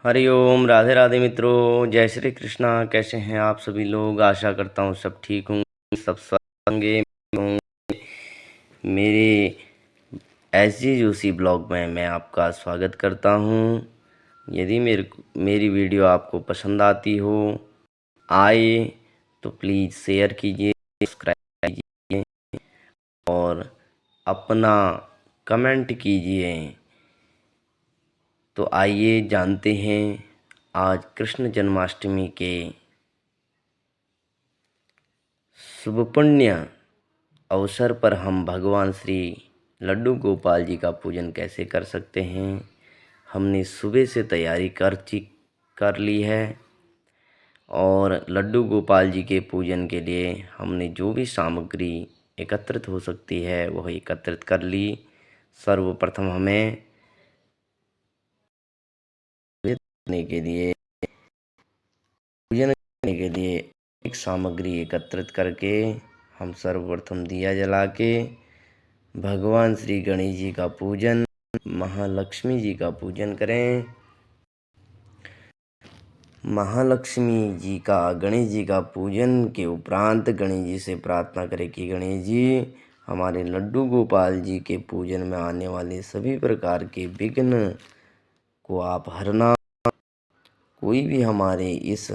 हरिओम, राधे राधे मित्रों। जय श्री कृष्णा। कैसे हैं आप सभी लोग? आशा करता हूँ सब ठीक होंगे, सब स्वस्थ होंगे। मेरे एसजी जोशी ब्लॉग में मैं आपका स्वागत करता हूँ। यदि मेरी वीडियो आपको पसंद आती हो आए तो प्लीज़ शेयर कीजिए, सब्सक्राइब कीजिए और अपना कमेंट कीजिए। तो आइए जानते हैं आज कृष्ण जन्माष्टमी के शुभ पुण्य अवसर पर हम भगवान श्री लड्डू गोपाल जी का पूजन कैसे कर सकते हैं। हमने सुबह से तैयारी कर ली है और लड्डू गोपाल जी के पूजन के लिए हमने जो भी सामग्री एकत्रित हो सकती है वह एकत्रित कर ली। सर्वप्रथम हमें पूजन करने के लिए एक सामग्री एकत्रित करके हम सर्वप्रथम दिया जला के भगवान श्री गणेश जी का पूजन, महालक्ष्मी जी का पूजन करें। महालक्ष्मी जी का, गणेश जी का पूजन के उपरांत गणेश जी से प्रार्थना करें कि गणेश जी हमारे लड्डू गोपाल जी के पूजन में आने वाले सभी प्रकार के विघ्न को आप हरना। कोई भी हमारे इस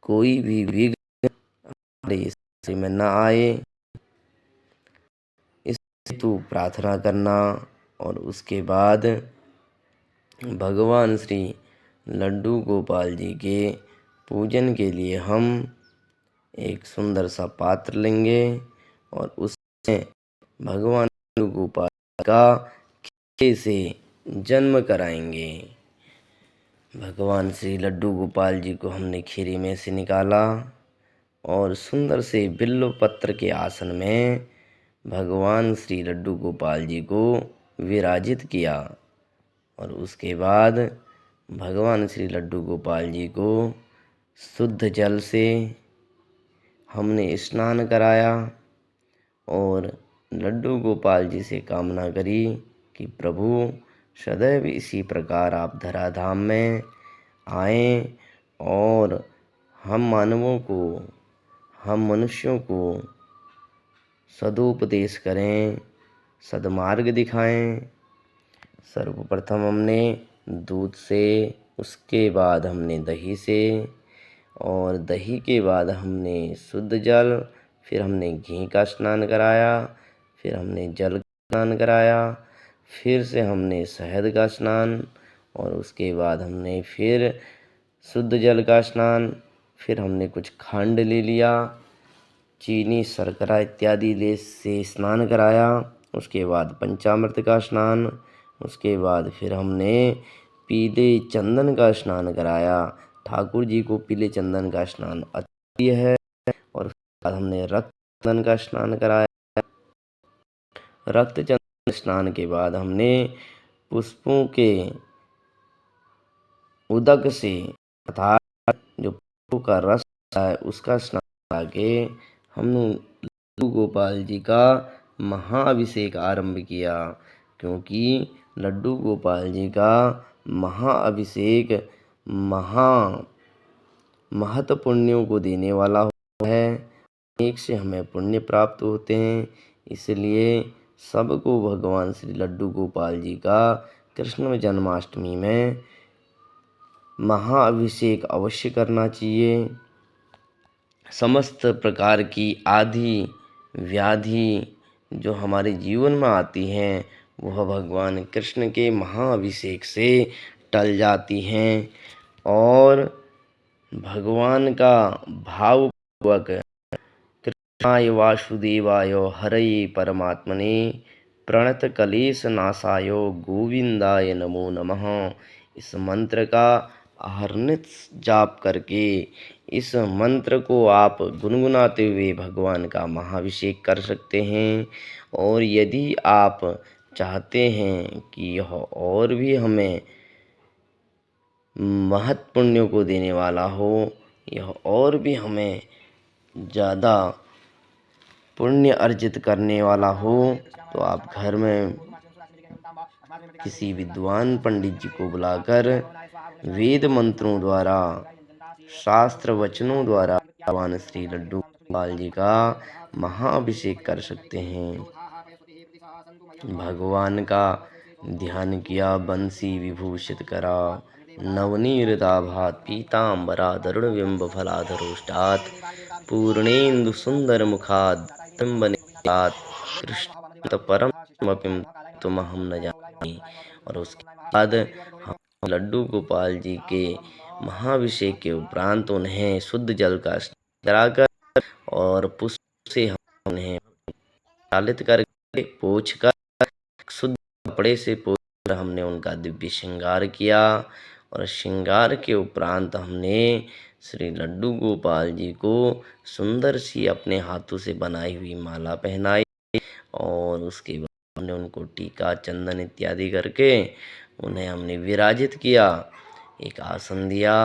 विघ्न हमारे इस में न आए, इस हेतु प्रार्थना करना। और उसके बाद भगवान श्री लड्डू गोपाल जी के पूजन के लिए हम एक सुंदर सा पात्र लेंगे और उसमें भगवान लड्डू गोपाल का खीरे से जन्म कराएंगे। भगवान श्री लड्डू गोपाल जी को हमने खीरे में से निकाला और सुंदर से बिल्व पत्र के आसन में भगवान श्री लड्डू गोपाल जी को विराजित किया। और उसके बाद भगवान श्री लड्डू गोपाल जी को शुद्ध जल से हमने स्नान कराया और लड्डू गोपाल जी से कामना करी कि प्रभु सदैव इसी प्रकार आप धराधाम में आएं और हम मानवों को, हम मनुष्यों को सदुपदेश करें, सद्मार्ग दिखाएं। सर्वप्रथम हमने दूध से, उसके बाद हमने दही से, और दही के बाद हमने शुद्ध जल, फिर हमने घी का स्नान कराया, फिर हमने जल का स्नान कराया, फिर से हमने शहद का स्नान, और उसके बाद हमने फिर शुद्ध जल का स्नान, फिर हमने कुछ खंड ले लिया, चीनी, शर्करा इत्यादि ले से स्नान कराया। उसके बाद पंचामृत का स्नान, उसके बाद फिर हमने पीले चंदन का स्नान कराया। ठाकुर जी को पीले चंदन का स्नान अति है। और उसके बाद हमने रक्त चंदन का स्नान कराया। रक्त चंदन स्नान के बाद हमने पुष्पों के उदक से अर्थात जो पुष्पों का रस है उसका स्नान करा के हमने लड्डू गोपाल जी का महाअभिषेक आरंभ किया, क्योंकि लड्डू गोपाल जी का महाअभिषेक महत पुण्यों को देने वाला होता है। एक से हमें पुण्य प्राप्त होते हैं, इसलिए सबको भगवान श्री लड्डू गोपाल जी का कृष्ण जन्माष्टमी में महाअभिषेक अवश्य करना चाहिए। समस्त प्रकार की आदि व्याधि जो हमारे जीवन में आती हैं वह भगवान कृष्ण के महाअभिषेक से टल जाती हैं और भगवान का भावपूर्वक कृष्णाय वासुदेवाय हरये परमात्मने प्रणत कलेश नाशाय गोविंदाय नमो नमः इस मंत्र का अहर्निश जाप करके इस मंत्र को आप गुनगुनाते हुए भगवान का महाअभिषेक कर सकते हैं। और यदि आप चाहते हैं कि यह और भी हमें महत् पुण्यों को देने वाला हो, यह और भी हमें ज़्यादा पुण्य अर्जित करने वाला हो, तो आप घर में किसी विद्वान पंडित जी को बुलाकर वेद मंत्रों द्वारा, शास्त्र वचनों द्वारा भगवान श्री लड्डू गोपाल जी का महाअभिषेक कर सकते हैं। भगवान का ध्यान किया, बंसी विभूषित करा, नवनीरदाभात पीतांबरा दरुणबिंब फलाधरोष्टात् पूर्णेन्दु सुंदर मुखात् बिंबनेत्रात् कृष्ण परमपिं तुमहं न जाने। और उसके बाद हम लड्डू गोपाल जी के महाअभिषेक के उपरांत उन्हें शुद्ध जल का स्नान कराकर और पुष्प से हम उन्हें चालित करके पोंछ कर शुद्ध कपड़े से पोंछ कर हमने उनका दिव्य श्रृंगार किया। और श्रृंगार के उपरांत हमने श्री लड्डू गोपाल जी को सुंदर सी अपने हाथों से बनाई हुई माला पहनाई और उसके बाद हमने उनको टीका चंदन इत्यादि करके उन्हें हमने विराजित किया, एक आसन दिया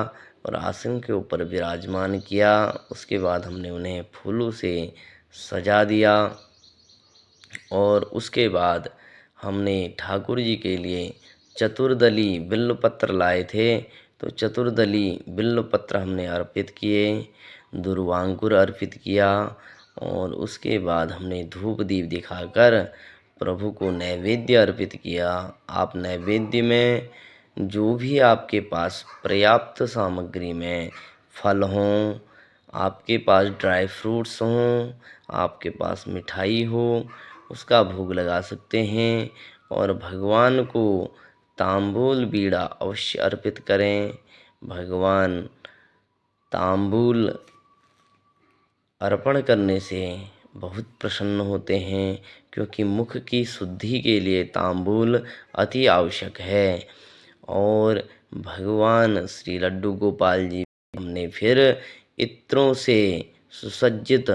और आसन के ऊपर विराजमान किया। उसके बाद हमने उन्हें फूलों से सजा दिया और उसके बाद हमने ठाकुर जी के लिए चतुर्दली बिल्वपत्र लाए थे, तो चतुर्दली बिल्वपत्र हमने अर्पित किए, दुर्वांकुर अर्पित किया और उसके बाद हमने धूप दीप दिखाकर प्रभु को नैवेद्य अर्पित किया। आप नैवेद्य में जो भी आपके पास पर्याप्त सामग्री में फल हों, आपके पास ड्राई फ्रूट्स हों, आपके पास मिठाई हो, उसका भोग लगा सकते हैं। और भगवान को तांबूल बीड़ा अवश्य अर्पित करें। भगवान तांबूल अर्पण करने से बहुत प्रसन्न होते हैं, क्योंकि मुख की शुद्धि के लिए तांबूल अति आवश्यक है। और भगवान श्री लड्डू गोपाल जी हमने फिर इत्रों से सुसज्जित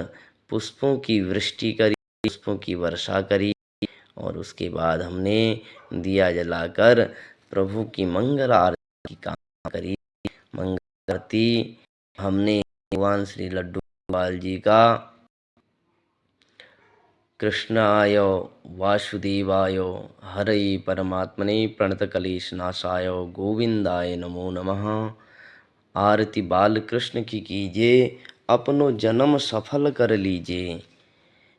पुष्पों की वृष्टि करी, पुष्पों की वर्षा करी और उसके बाद हमने दिया जलाकर प्रभु की मंगल आरती की कामना करी। मंगल आरती हमने भगवान श्री लड्डू गोपाल जी का कृष्णाय वासुदेवाय हरये परमात्मने प्रणतकलेशनाशाय गोविंदाय नमो नमः। आरती बाल कृष्ण की कीजिए, अपनो जन्म सफल कर लीजिए।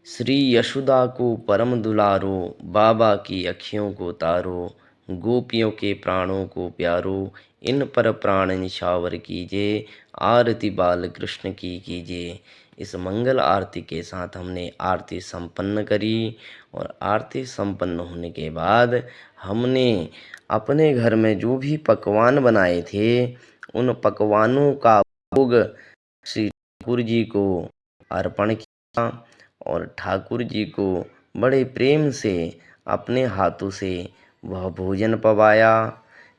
श्री यशोदा को परम दुलारो, बाबा की अखियों को तारो, गोपियों के प्राणों को प्यारो, इन पर प्राण निछावर कीजिए। आरती बाल कृष्ण की कीजिए। इस मंगल आरती के साथ हमने आरती संपन्न करी और आरती संपन्न होने के बाद हमने अपने घर में जो भी पकवान बनाए थे उन पकवानों का भोग श्री ठाकुर जी को अर्पण किया और ठाकुर जी को बड़े प्रेम से अपने हाथों से वह भोजन पवाया,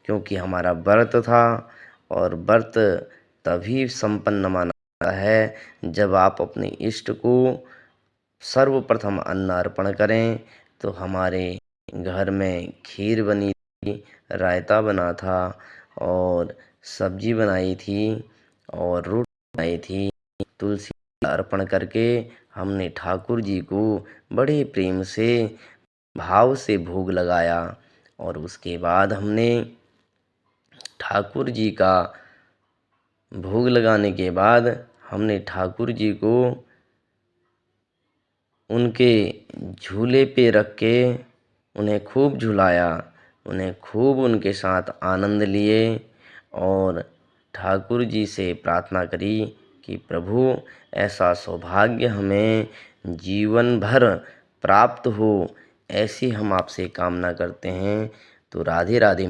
क्योंकि हमारा व्रत था और व्रत तभी संपन्न माना जाता है जब आप अपने इष्ट को सर्वप्रथम अन्न अर्पण करें। तो हमारे घर में खीर बनी थी, रायता बना था और सब्जी बनाई थी और रोटी बनाई थी। तुलसी अर्पण करके हमने ठाकुर जी को बड़े प्रेम से भाव से भोग लगाया और उसके बाद हमने ठाकुर जी का भोग लगाने के बाद हमने ठाकुर जी को उनके झूले पे रख के उन्हें खूब झुलाया, उन्हें खूब उनके साथ आनंद लिए और ठाकुर जी से प्रार्थना करी कि प्रभु ऐसा सौभाग्य हमें जीवन भर प्राप्त हो, ऐसी हम आपसे कामना करते हैं। तो राधे राधे।